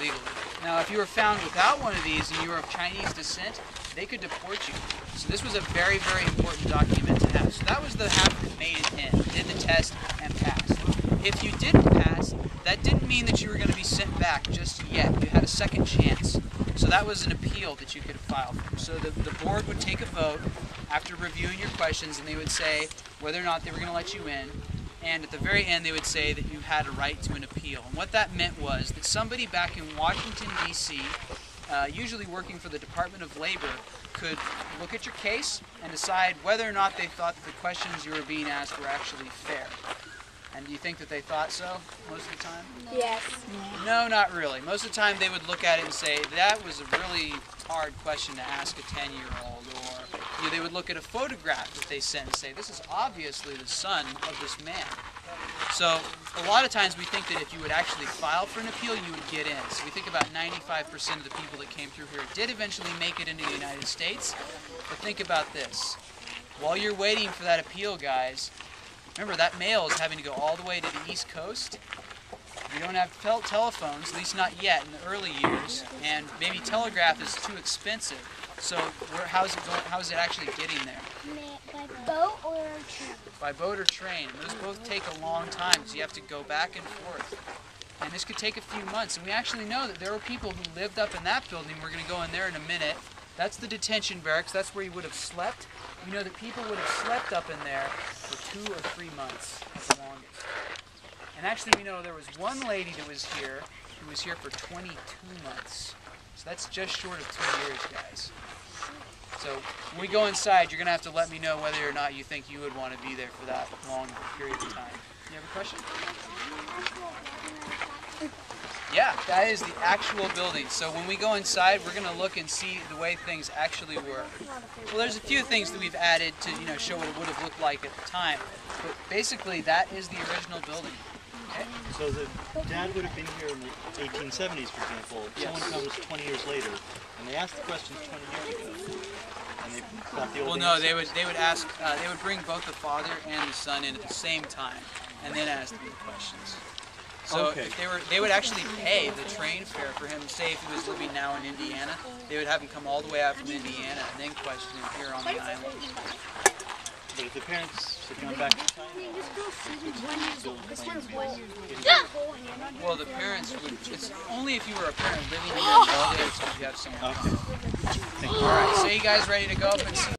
legally. Now, if you were found without one of these and you were of Chinese descent, they could deport you. So this was a very, very important document to have. So that was the half that made it in, did the test, and passed. If you didn't pass, that didn't mean that you were going to be sent back just yet. You had a second chance. So that was an appeal that you could file for. So the board would take a vote after reviewing your questions, and they would say whether or not they were going to let you in. And at the very end, they would say that you had a right to an appeal. And what that meant was that somebody back in Washington, D.C., usually working for the Department of Labor, could look at your case and decide whether or not they thought that the questions you were being asked were actually fair. And do you think that they thought so most of the time? Yes. No, not really. Most of the time they would look at it and say, that was a really hard question to ask a 10-year-old. Or they would look at a photograph that they sent and say, this is obviously the son of this man. So a lot of times we think that if you would actually file for an appeal, you would get in. So we think about 95% of the people that came through here did eventually make it into the United States. But think about this. While you're waiting for that appeal, guys, remember that mail is having to go all the way to the East Coast. We don't have telephones, at least not yet in the early years, and maybe telegraph is too expensive. So how is it going? How is it actually getting there? By boat or train? By boat or train. And those both take a long time because you have to go back and forth. And this could take a few months. And we actually know that there were people who lived up in that building. We're going to go in there in a minute. That's the detention barracks. That's where you would have slept. We know that people would have slept up in there for 2 or 3 months at the longest. And actually we know there was one lady that was here who was here for 22 months. So that's just short of 2 years, guys. So when we go inside, you're going to have to let me know whether or not you think you would want to be there for that long period of time. You have a question? Yeah, that is the actual building. So when we go inside, we're going to look and see the way things actually work. Well, there's a few things that we've added to show what it would have looked like at the time. But basically, that is the original building. Okay? So the dad would have been here in the 1870s, for example. Yes. Someone comes 20 years later, and they ask the questions 20 years ago. And they got the old answer. They would ask. They would bring both the father and the son in at the same time, and then ask them the questions. So okay. If they would actually pay the train fare for him. Say if he was living now in Indiana, they would have him come all the way out from Indiana and then question him here on the island. But if the parents had gone back to China, well, the parents would. It's only if you were a parent living here in the States would you have someone. Okay. All right, so you guys ready to go up and see?